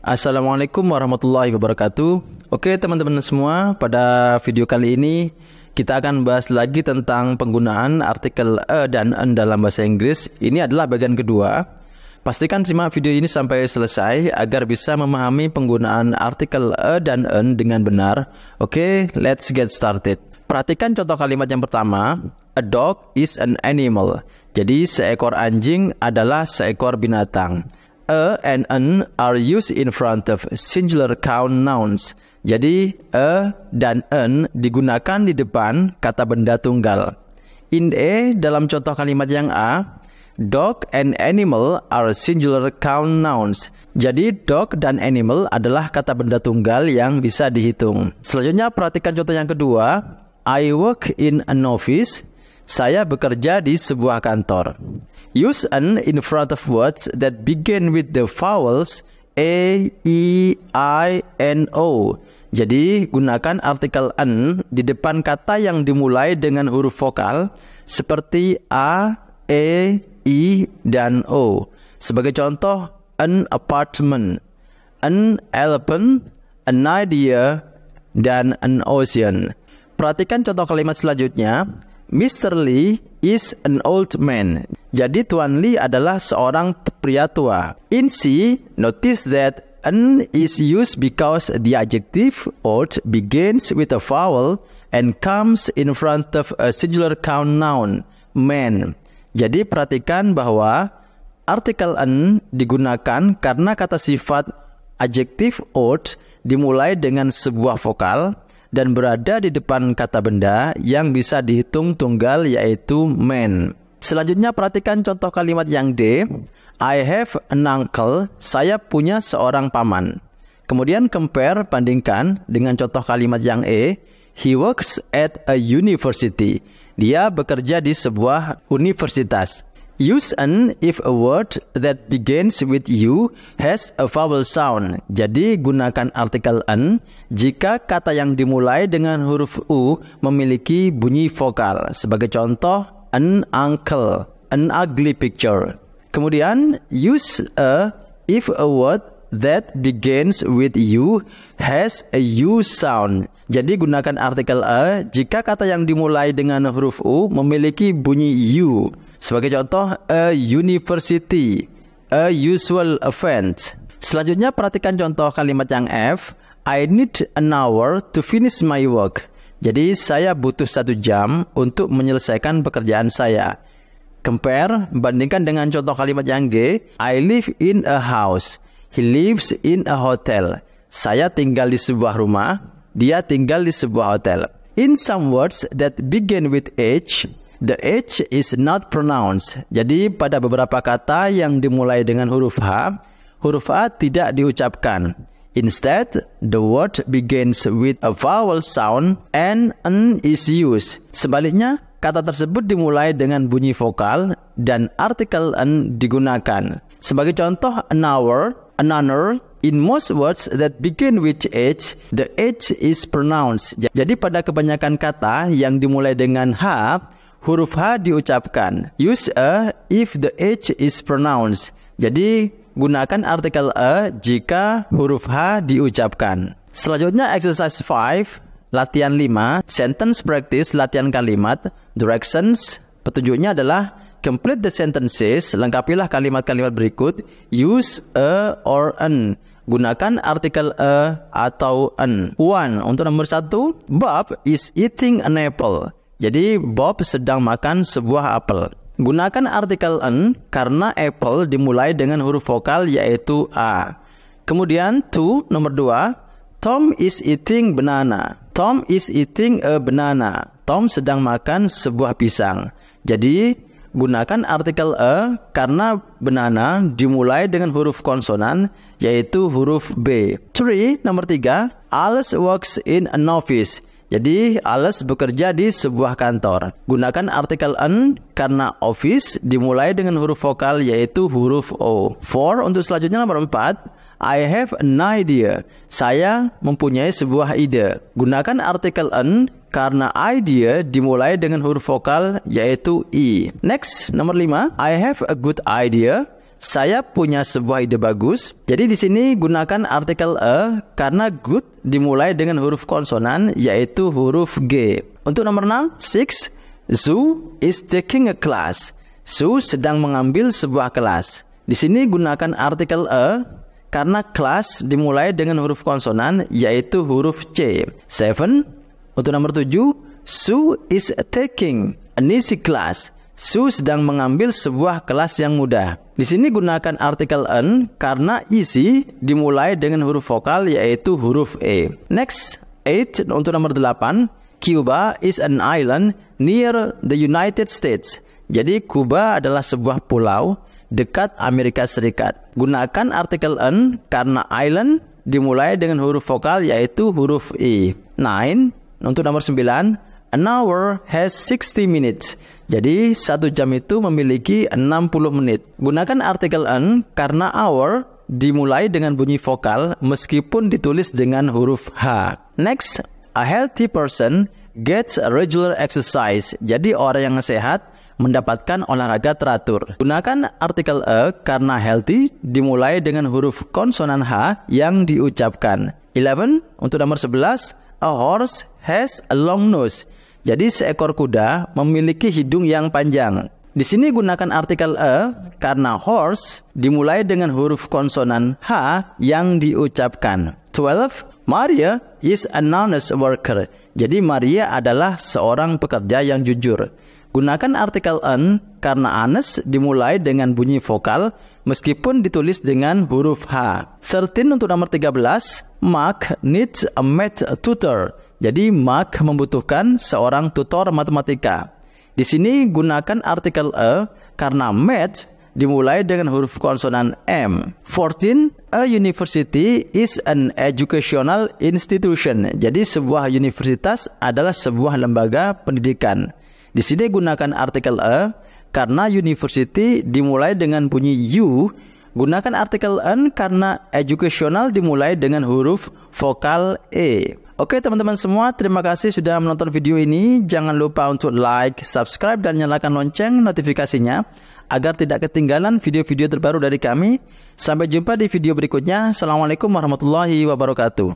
Assalamualaikum warahmatullahi wabarakatuh. Oke teman-teman semua, pada video kali ini kita akan bahas lagi tentang penggunaan artikel a dan en dalam bahasa Inggris. Ini adalah bagian kedua. Pastikan simak video ini sampai selesai agar bisa memahami penggunaan artikel a dan en dengan benar. Oke, let's get started. Perhatikan contoh kalimat yang pertama. A dog is an animal. Jadi seekor anjing adalah seekor binatang. A and an are used in front of singular count nouns. Jadi a dan an digunakan di depan kata benda tunggal. In A, dalam contoh kalimat yang A, dog and animal are singular count nouns. Jadi dog dan animal adalah kata benda tunggal yang bisa dihitung. Selanjutnya perhatikan contoh yang kedua. I work in an office. Saya bekerja di sebuah kantor. Use an in front of words that begin with the vowels A, E, I, N, O. Jadi, gunakan artikel an di depan kata yang dimulai dengan huruf vokal seperti A, E, I, dan O. Sebagai contoh, an apartment, an elephant, an idea, dan an ocean. Perhatikan contoh kalimat selanjutnya. Mr. Lee is an old man. Jadi Tuan Lee adalah seorang pria tua. In C, notice that an is used because the adjective old begins with a vowel and comes in front of a singular count noun, man. Jadi perhatikan bahwa artikel an digunakan karena kata sifat adjektif old dimulai dengan sebuah vokal dan berada di depan kata benda yang bisa dihitung tunggal yaitu man. Selanjutnya perhatikan contoh kalimat yang D. I have an uncle. Saya punya seorang paman. Kemudian compare, bandingkan dengan contoh kalimat yang E. He works at a university. Dia bekerja di sebuah universitas. Use an if a word that begins with U has a vowel sound. Jadi gunakan artikel an jika kata yang dimulai dengan huruf U memiliki bunyi vokal. Sebagai contoh, an uncle, an ugly picture. Kemudian use a if a word that begins with U has a U sound. Jadi gunakan artikel a jika kata yang dimulai dengan huruf U memiliki bunyi U. Sebagai contoh, a university, a usual event. Selanjutnya perhatikan contoh kalimat yang F. I need an hour to finish my work. Jadi saya butuh 1 jam untuk menyelesaikan pekerjaan saya. Compare, bandingkan dengan contoh kalimat yang G. I live in a house. He lives in a hotel. Saya tinggal di sebuah rumah. Dia tinggal di sebuah hotel. In some words that begin with H, the H is not pronounced. Jadi pada beberapa kata yang dimulai dengan huruf H tidak diucapkan. Instead, the word begins with a vowel sound and an is used. Sebaliknya, kata tersebut dimulai dengan bunyi vokal dan artikel an digunakan. Sebagai contoh, an hour, an honor. In most words that begin with H, the H is pronounced. Jadi pada kebanyakan kata yang dimulai dengan H, huruf H diucapkan. Use a if the H is pronounced. Jadi gunakan artikel a jika huruf H diucapkan. Selanjutnya exercise 5, latihan 5, sentence practice, latihan kalimat, directions. Petunjuknya adalah complete the sentences, lengkapilah kalimat-kalimat berikut. Use a or an. Gunakan artikel a atau an. 1. Untuk nomor 1, Bob is eating an apple. Jadi Bob sedang makan sebuah apel. Gunakan artikel an karena apple dimulai dengan huruf vokal yaitu A. Kemudian nomor 2, Tom is eating banana. Tom is eating a banana. Tom sedang makan sebuah pisang. Jadi gunakan artikel a karena banana dimulai dengan huruf konsonan yaitu huruf B. Nomor 3, Alice works in an office. Jadi Alice bekerja di sebuah kantor. Gunakan artikel an karena office dimulai dengan huruf vokal yaitu huruf O. 4. Untuk selanjutnya nomor 4, I have an idea. Saya mempunyai sebuah ide. Gunakan artikel an karena idea dimulai dengan huruf vokal yaitu I. Next, nomor 5, I have a good idea. Saya punya sebuah ide bagus. Jadi di sini gunakan artikel a karena good dimulai dengan huruf konsonan yaitu huruf G. Untuk nomor 6, 6. Sue is taking a class. Sue sedang mengambil sebuah kelas. Di sini gunakan artikel a karena kelas dimulai dengan huruf konsonan yaitu huruf C. 7. Untuk nomor 7, Sue is taking an easy class. Sue sedang mengambil sebuah kelas yang mudah. Di sini gunakan artikel an karena easy dimulai dengan huruf vokal yaitu huruf E. Next, 8. Untuk nomor 8, Cuba is an island near the United States. Jadi Kuba adalah sebuah pulau dekat Amerika Serikat. Gunakan artikel an karena island dimulai dengan huruf vokal yaitu huruf E. 9. Untuk nomor 9, an hour has 60 minutes. Jadi 1 jam itu memiliki 60 menit. Gunakan artikel an karena hour dimulai dengan bunyi vokal meskipun ditulis dengan huruf H. Next, a healthy person gets a regular exercise. Jadi orang yang sehat mendapatkan olahraga teratur. Gunakan artikel a karena healthy dimulai dengan huruf konsonan H yang diucapkan. 11. Untuk nomor 11, a horse has a long nose. Jadi seekor kuda memiliki hidung yang panjang. Di sini gunakan artikel a karena horse dimulai dengan huruf konsonan H yang diucapkan. 12. Maria is an honest worker. Jadi Maria adalah seorang pekerja yang jujur. Gunakan artikel an karena honest dimulai dengan bunyi vokal meskipun ditulis dengan huruf H. 13. Untuk nomor 13, Mark needs a math tutor. Jadi Mark membutuhkan seorang tutor matematika. Di sini gunakan artikel a karena math dimulai dengan huruf konsonan M. 14. A university is an educational institution. Jadi sebuah universitas adalah sebuah lembaga pendidikan. Di sini gunakan artikel a karena university dimulai dengan bunyi U. Gunakan artikel an karena educational dimulai dengan huruf vokal E. Oke teman-teman semua, terima kasih sudah menonton video ini. Jangan lupa untuk like, subscribe, dan nyalakan lonceng notifikasinya agar tidak ketinggalan video-video terbaru dari kami. Sampai jumpa di video berikutnya. Assalamualaikum warahmatullahi wabarakatuh.